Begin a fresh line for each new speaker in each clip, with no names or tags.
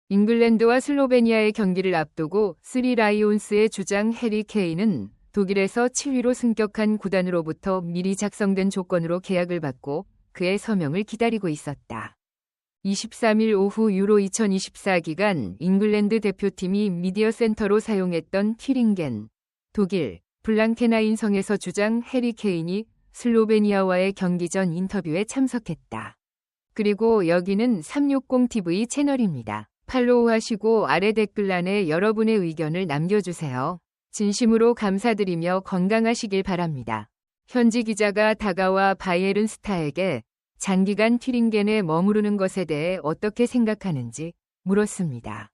잉글랜드와 슬로베니아의 경기를 앞두고 쓰리 라이온스의 주장 해리 케인은 독일에서 7위로 승격한 구단으로부터 미리 작성된 조건으로 계약을 받고 그의 서명을 기다리고 있었다. 23일 오후 유로 2024 기간 잉글랜드 대표팀이 미디어 센터로 사용했던 튀링겐, 독일, 블랑케나인 성에서 주장 해리 케인이 슬로베니아와의 경기 전 인터뷰에 참석했다. 그리고 여기는 360TV 채널입니다. 팔로우하시고 아래 댓글란에 여러분의 의견을 남겨주세요. 진심으로 감사드리며 건강하시길 바랍니다. 현지 기자가 다가와 바이에른 스타에게 장기간 튀링겐에 머무르는 것에 대해 어떻게 생각하는지 물었습니다.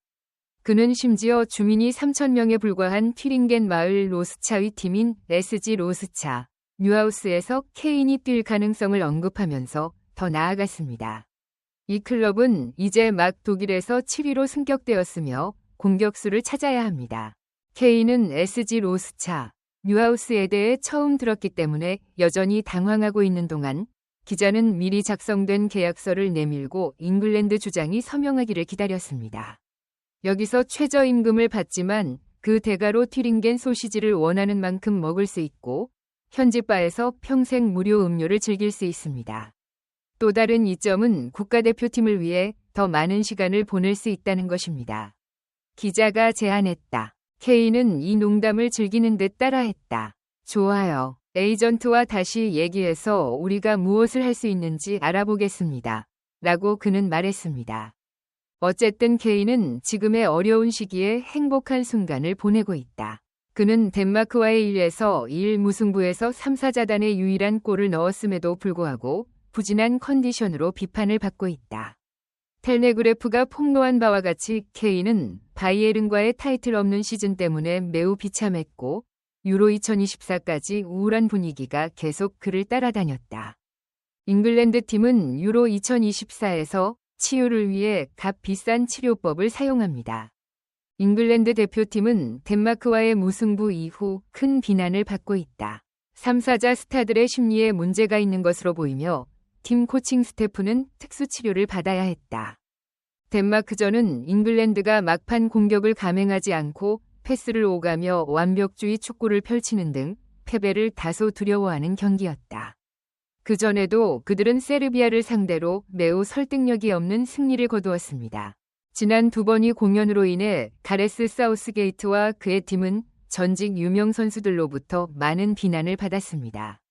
그는 심지어 주민이 3,000명에 불과한 튀링겐 마을 로스차의 팀인 SG 로스차, 뉴하우스에서 케인이 뛸 가능성을 언급하면서 더 나아갔습니다. 이 클럽은 이제 막 독일에서 7위로 승격되었으며 공격수를 찾아야 합니다. 케인은 SG 로스차, 뉴하우스에 대해 처음 들었기 때문에 여전히 당황하고 있는 동안 기자는 미리 작성된 계약서를 내밀고 잉글랜드 주장이 서명하기를 기다렸습니다. 여기서 최저임금을 받지만 그 대가로 튀링겐 소시지를 원하는 만큼 먹을 수 있고 현지 바에서 평생 무료 음료를 즐길 수 있습니다. 또 다른 이점은 국가대표팀을 위해 더 많은 시간을 보낼 수 있다는 것입니다. 기자가 제안했다. 케인은 이 농담을 즐기는 듯 따라했다. 좋아요. 에이전트와 다시 얘기해서 우리가 무엇을 할 수 있는지 알아보겠습니다. 라고 그는 말했습니다. 어쨌든 케인은 지금의 어려운 시기에 행복한 순간을 보내고 있다. 그는 덴마크와의 1에서 2일 무승부에서 3사자단의 유일한 골을 넣었음에도 불구하고 부진한 컨디션으로 비판을 받고 있다. 텔레그래프가 폭로한 바와 같이 케인은 바이에른과의 타이틀 없는 시즌 때문에 매우 비참했고 유로 2024까지 우울한 분위기가 계속 그를 따라다녔다. 잉글랜드 팀은 유로 2024에서 치유를 위해 값 비싼 치료법을 사용합니다. 잉글랜드 대표팀은 덴마크와의 무승부 이후 큰 비난을 받고 있다. 3사자 스타들의 심리에 문제가 있는 것으로 보이며 팀 코칭 스태프는 특수 치료를 받아야 했다. 덴마크전은 잉글랜드가 막판 공격을 감행하지 않고 패스를 오가며 완벽주의 축구를 펼치는 등 패배를 다소 두려워하는 경기였다. 그전에도 그들은 세르비아를 상대로 매우 설득력이 없는 승리를 거두었습니다. 지난 두 번의 공연으로 인해 가레스 사우스게이트와 그의 팀은 전직 유명 선수들로부터 많은 비난을 받았습니다.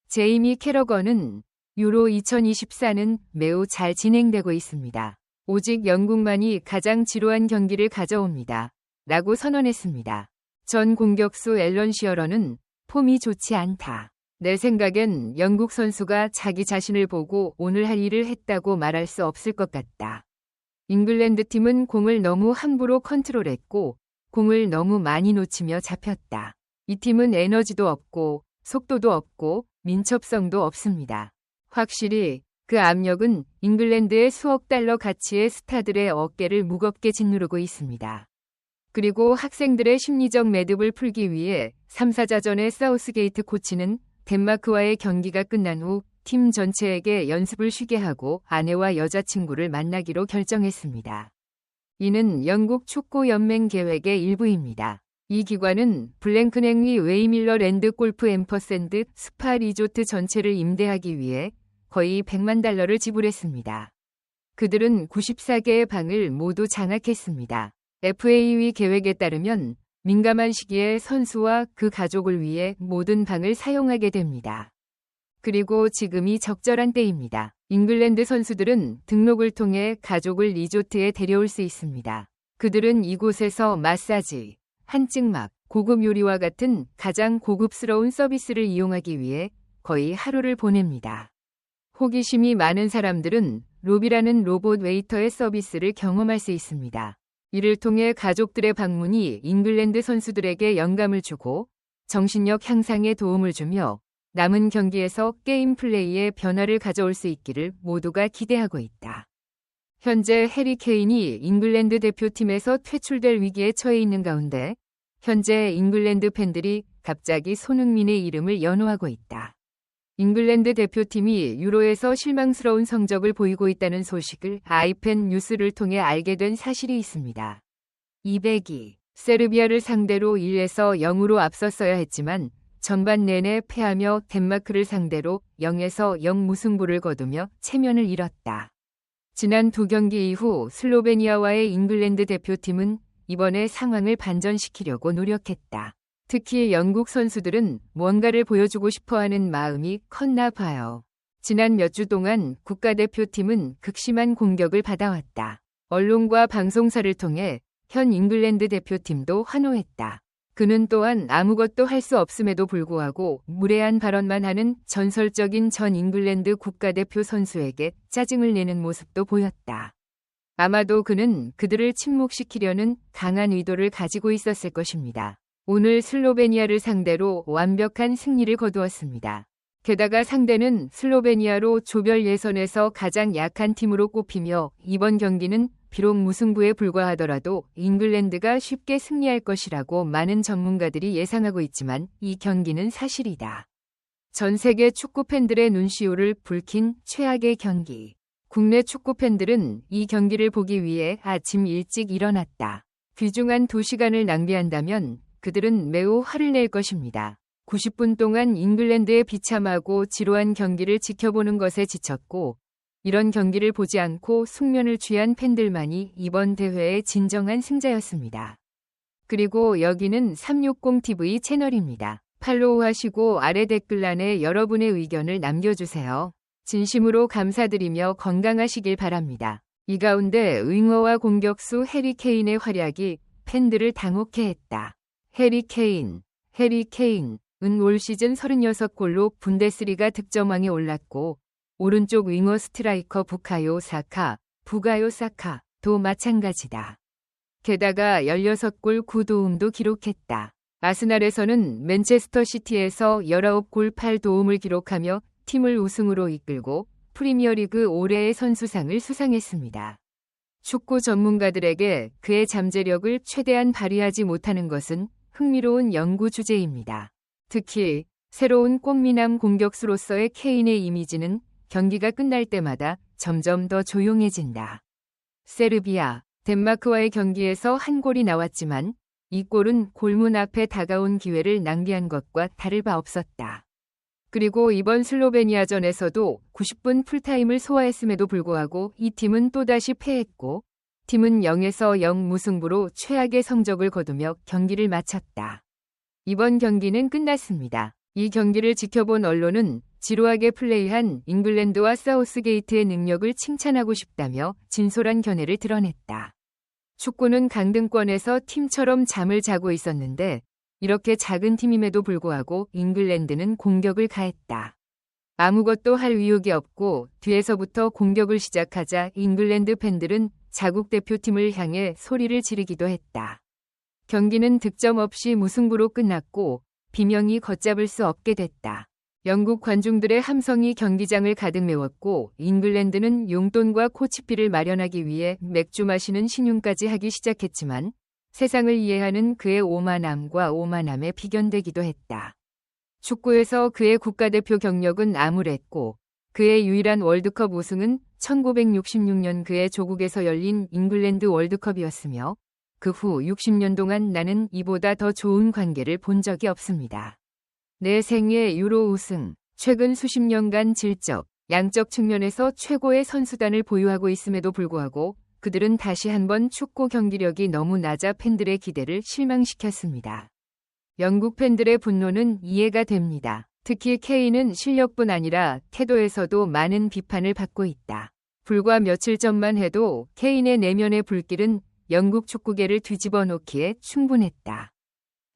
제이미 캐러건은 유로 2024는 매우 잘 진행되고 있습니다. 오직 영국만이 가장 지루한 경기를 가져옵니다. 라고 선언했습니다. 전 공격수 앨런 시어러는 폼이 좋지 않다. 내 생각엔 영국 선수가 자기 자신을 보고 오늘 할 일을 했다고 말할 수 없을 것 같다. 잉글랜드 팀은 공을 너무 함부로 컨트롤했고 공을 너무 많이 놓치며 잡혔다. 이 팀은 에너지도 없고 속도도 없고 민첩성도 없습니다. 확실히 그 압력은 잉글랜드의 수억 달러 가치의 스타들의 어깨를 무겁게 짓누르고 있습니다. 그리고 학생들의 심리적 매듭을 풀기 위해 3사자전의 사우스게이트 코치는 덴마크와의 경기가 끝난 후 팀 전체에게 연습을 쉬게 하고 아내와 여자친구를 만나기로 결정했습니다. 이는 영국 축구연맹 계획의 일부입니다. 이 기관은 블랭크냉리 웨이밀러 랜드 골프 앰퍼샌드 스파 리조트 전체를 임대하기 위해 거의 100만 달러를 지불했습니다. 그들은 94개의 방을 모두 장악했습니다. FA의 계획에 따르면 민감한 시기에 선수와 그 가족을 위해 모든 방을 사용하게 됩니다. 그리고 지금이 적절한 때입니다. 잉글랜드 선수들은 등록을 통해 가족을 리조트에 데려올 수 있습니다. 그들은 이곳에서 마사지, 한증막, 고급 요리와 같은 가장 고급스러운 서비스를 이용하기 위해 거의 하루를 보냅니다. 호기심이 많은 사람들은 로비라는 로봇 웨이터의 서비스를 경험할 수 있습니다. 이를 통해 가족들의 방문이 잉글랜드 선수들에게 영감을 주고 정신력 향상에 도움을 주며 남은 경기에서 게임 플레이에 변화를 가져올 수 있기를 모두가 기대하고 있다. 현재 해리 케인이 잉글랜드 대표팀에서 퇴출될 위기에 처해 있는 가운데 현재 잉글랜드 팬들이 갑자기 손흥민의 이름을 연호하고 있다. 잉글랜드 대표팀이 유로에서 실망스러운 성적을 보이고 있다는 소식을 아이팬 뉴스를 통해 알게 된 사실이 있습니다. 202. 세르비아를 상대로 1에서 0으로 앞섰어야 했지만 전반 내내 패하며 덴마크를 상대로 0에서 0 무승부를 거두며 체면을 잃었다. 지난 두 경기 이후 슬로베니아와의 잉글랜드 대표팀은 이번에 상황을 반전시키려고 노력했다. 특히 영국 선수들은 뭔가를 보여주고 싶어하는 마음이 컸나 봐요. 지난 몇 주 동안 국가대표팀은 극심한 공격을 받아왔다. 언론과 방송사를 통해 현 잉글랜드 대표팀도 환호했다. 그는 또한 아무것도 할 수 없음에도 불구하고 무례한 발언만 하는 전설적인 전 잉글랜드 국가대표 선수에게 짜증을 내는 모습도 보였다. 아마도 그는 그들을 침묵시키려는 강한 의도를 가지고 있었을 것입니다. 오늘 슬로베니아를 상대로 완벽한 승리를 거두었습니다. 게다가 상대는 슬로베니아로 조별 예선에서 가장 약한 팀으로 꼽히며 이번 경기는 비록 무승부에 불과하더라도 잉글랜드가 쉽게 승리할 것이라고 많은 전문가들이 예상하고 있지만 이 경기는 사실이다. 전 세계 축구 팬들의 눈시울을 붉힌 최악의 경기. 국내 축구 팬들은 이 경기를 보기 위해 아침 일찍 일어났다. 귀중한 2시간을 낭비한다면 그들은 매우 화를 낼 것입니다. 90분 동안 잉글랜드의 비참하고 지루한 경기를 지켜보는 것에 지쳤고 이런 경기를 보지 않고 숙면을 취한 팬들만이 이번 대회의 진정한 승자였습니다. 그리고 여기는 360TV 채널입니다. 팔로우하시고 아래 댓글란에 여러분의 의견을 남겨주세요. 진심으로 감사드리며 건강하시길 바랍니다. 이 가운데 윙어와 공격수 해리 케인의 활약이 팬들을 당혹해 했다. 해리 케인은 올 시즌 36골로 분데스리가 득점왕에 올랐고 오른쪽 윙어 스트라이커 부가요 사카도 마찬가지다. 게다가 16골 9도움도 기록했다. 아스날에서는 맨체스터 시티에서 19골 8도움을 기록하며 팀을 우승으로 이끌고 프리미어리그 올해의 선수상을 수상했습니다. 축구 전문가들에게 그의 잠재력을 최대한 발휘하지 못하는 것은 흥미로운 연구 주제입니다. 특히 새로운 꽃미남 공격수로서의 케인의 이미지는 경기가 끝날 때마다 점점 더 조용해진다. 세르비아, 덴마크와의 경기에서 한 골이 나왔지만 이 골은 골문 앞에 다가온 기회를 낭비한 것과 다를 바 없었다. 그리고 이번 슬로베니아전에서도 90분 풀타임을 소화했음에도 불구하고 이 팀은 또다시 패했고 팀은 0에서 0 무승부로 최악의 성적을 거두며 경기를 마쳤다. 이번 경기는 끝났습니다. 이 경기를 지켜본 언론은 지루하게 플레이한 잉글랜드와 사우스게이트의 능력을 칭찬하고 싶다며 진솔한 견해를 드러냈다. 축구는 강등권에서 팀처럼 잠을 자고 있었는데 이렇게 작은 팀임에도 불구하고 잉글랜드는 공격을 가했다. 아무것도 할 의욕이 없고 뒤에서부터 공격을 시작하자 잉글랜드 팬들은 자국 대표팀을 향해 소리를 지르기도 했다. 경기는 득점 없이 무승부로 끝났고 비명이 걷잡을 수 없게 됐다. 영국 관중들의 함성이 경기장을 가득 메웠고 잉글랜드는 용돈과 코치비를 마련하기 위해 맥주 마시는 신용까지 하기 시작했지만 세상을 이해하는 그의 오만함에 비견되기도 했다. 축구에서 그의 국가대표 경력은 암울했고 그의 유일한 월드컵 우승은 1966년 그의 조국에서 열린 잉글랜드 월드컵이었으며 그 후 60년 동안 나는 이보다 더 좋은 관계를 본 적이 없습니다. 내 생애 유로 우승, 최근 수십 년간 질적, 양적 측면에서 최고의 선수단을 보유하고 있음에도 불구하고 그들은 다시 한번 축구 경기력이 너무 낮아 팬들의 기대를 실망시켰습니다. 영국 팬들의 분노는 이해가 됩니다. 특히 케인은 실력뿐 아니라 태도에서도 많은 비판을 받고 있다. 불과 며칠 전만 해도 케인의 내면의 불길은 영국 축구계를 뒤집어 놓기에 충분했다.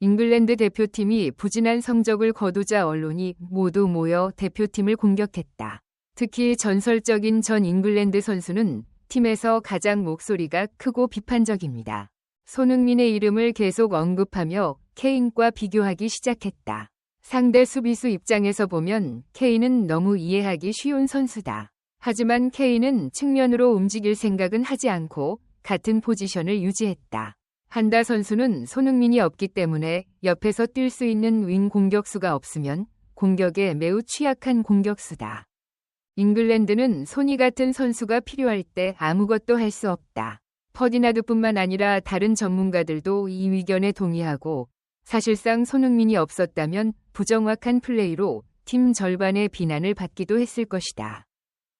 잉글랜드 대표팀이 부진한 성적을 거두자 언론이 모두 모여 대표팀을 공격했다. 특히 전설적인 전 잉글랜드 선수는 팀에서 가장 목소리가 크고 비판적입니다. 손흥민의 이름을 계속 언급하며 케인과 비교하기 시작했다. 상대 수비수 입장에서 보면 케인은 너무 이해하기 쉬운 선수다. 하지만 케인은 측면으로 움직일 생각은 하지 않고 같은 포지션을 유지했다. 한다 선수는 손흥민이 없기 때문에 옆에서 뛸 수 있는 윙 공격수가 없으면 공격에 매우 취약한 공격수다. 잉글랜드는 소니 같은 선수가 필요할 때 아무것도 할 수 없다. 퍼디나드뿐만 아니라 다른 전문가들도 이 의견에 동의하고 사실상 손흥민이 없었다면 부정확한 플레이로 팀 절반의 비난을 받기도 했을 것이다.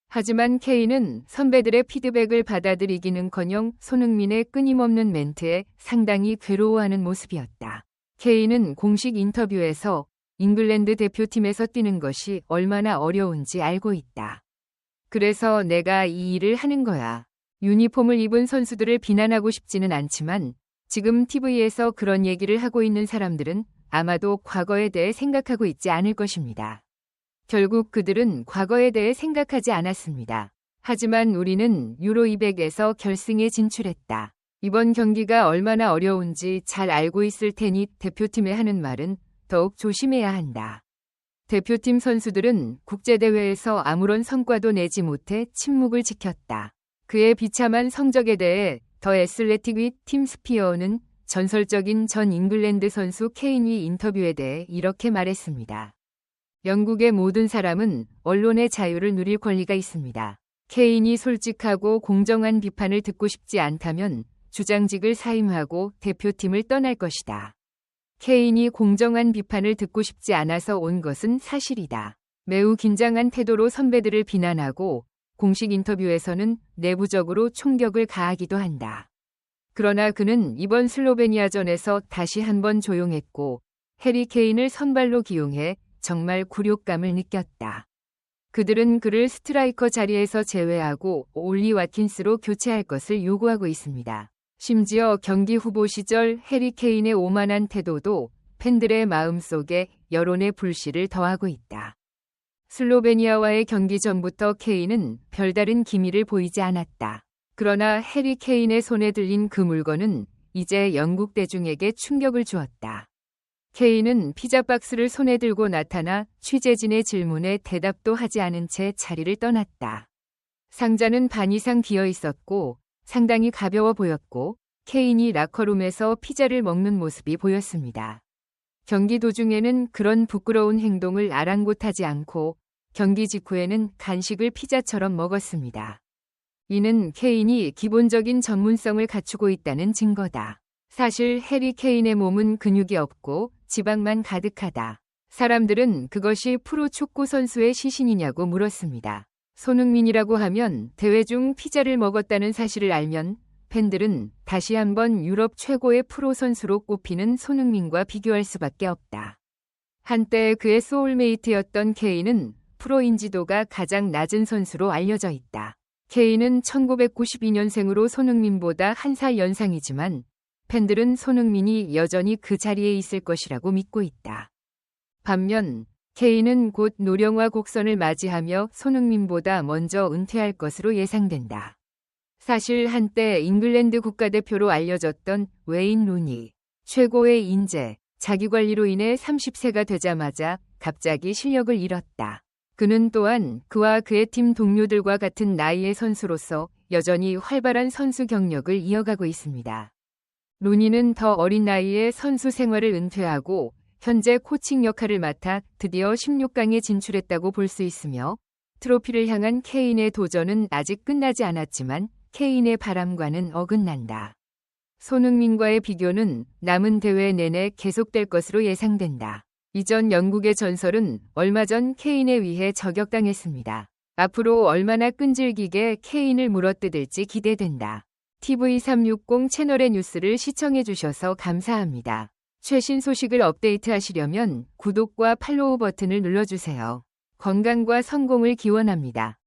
하지만 케인은 선배들의 피드백을 받아들이기는커녕 손흥민의 끊임없는 멘트에 상당히 괴로워하는 모습이었다. 케인은 공식 인터뷰에서 잉글랜드 대표팀에서 뛰는 것이 얼마나 어려운지 알고 있다. 그래서 내가 이 일을 하는 거야. 유니폼을 입은 선수들을 비난하고 싶지는 않지만 지금 TV에서 그런 얘기를 하고 있는 사람들은 아마도 과거에 대해 생각하고 있지 않을 것입니다. 결국 그들은 과거에 대해 생각하지 않았습니다. 하지만 우리는 유로 200에서 결승에 진출했다. 이번 경기가 얼마나 어려운지 잘 알고 있을 테니 대표팀에 하는 말은 더욱 조심해야 한다. 대표팀 선수들은 국제대회에서 아무런 성과도 내지 못해 침묵을 지켰다. 그의 비참한 성적에 대해 더 애슬레틱 윗 팀 스피어는 전설적인 전 잉글랜드 선수 케인의 인터뷰에 대해 이렇게 말했습니다. 영국의 모든 사람은 언론의 자유를 누릴 권리가 있습니다. 케인이 솔직하고 공정한 비판을 듣고 싶지 않다면 주장직을 사임하고 대표팀을 떠날 것이다. 케인이 공정한 비판을 듣고 싶지 않아서 온 것은 사실이다. 매우 긴장한 태도로 선배들을 비난하고 공식 인터뷰에서는 내부적으로 총격을 가하기도 한다. 그러나 그는 이번 슬로베니아전에서 다시 한번 조용했고 해리 케인을 선발로 기용해 정말 굴욕감을 느꼈다. 그들은 그를 스트라이커 자리에서 제외하고 올리 와킨스로 교체할 것을 요구하고 있습니다. 심지어 경기 후보 시절 해리 케인의 오만한 태도도 팬들의 마음속에 여론의 불씨를 더하고 있다. 슬로베니아와의 경기 전부터 케인은 별다른 기미를 보이지 않았다. 그러나 해리 케인의 손에 들린 그 물건은 이제 영국 대중에게 충격을 주었다. 케인은 피자 박스를 손에 들고 나타나 취재진의 질문에 대답도 하지 않은 채 자리를 떠났다. 상자는 반 이상 비어 있었고 상당히 가벼워 보였고 케인이 라커룸에서 피자를 먹는 모습이 보였습니다. 경기 도중에는 그런 부끄러운 행동을 아랑곳하지 않고 경기 직후에는 간식을 피자처럼 먹었습니다. 이는 케인이 기본적인 전문성을 갖추고 있다는 증거다. 사실 해리 케인의 몸은 근육이 없고 지방만 가득하다. 사람들은 그것이 프로 축구 선수의 시신이냐고 물었습니다. 손흥민이라고 하면 대회 중 피자를 먹었다는 사실을 알면 팬들은 다시 한번 유럽 최고의 프로 선수로 꼽히는 손흥민과 비교할 수밖에 없다. 한때 그의 소울메이트였던 케인은 프로 인지도가 가장 낮은 선수로 알려져 있다. 케인은 1992년생으로 손흥민보다 한 살 연상이지만 팬들은 손흥민이 여전히 그 자리에 있을 것이라고 믿고 있다. 반면 케인은 곧 노령화 곡선을 맞이하며 손흥민보다 먼저 은퇴할 것으로 예상된다. 사실 한때 잉글랜드 국가대표로 알려졌던 웨인 루니, 최고의 인재, 자기관리로 인해 30세가 되자마자 갑자기 실력을 잃었다. 그는 또한 그와 그의 팀 동료들과 같은 나이의 선수로서 여전히 활발한 선수 경력을 이어가고 있습니다. 루니는 더 어린 나이에 선수 생활을 은퇴하고 현재 코칭 역할을 맡아 드디어 16강에 진출했다고 볼 수 있으며 트로피를 향한 케인의 도전은 아직 끝나지 않았지만 케인의 바람과는 어긋난다. 손흥민과의 비교는 남은 대회 내내 계속될 것으로 예상된다. 이전 영국의 전설은 얼마 전 케인에 의해 저격당했습니다. 앞으로 얼마나 끈질기게 케인을 물어뜯을지 기대된다. TV360 채널의 뉴스를 시청해주셔서 감사합니다. 최신 소식을 업데이트하시려면 구독과 팔로우 버튼을 눌러주세요. 건강과 성공을 기원합니다.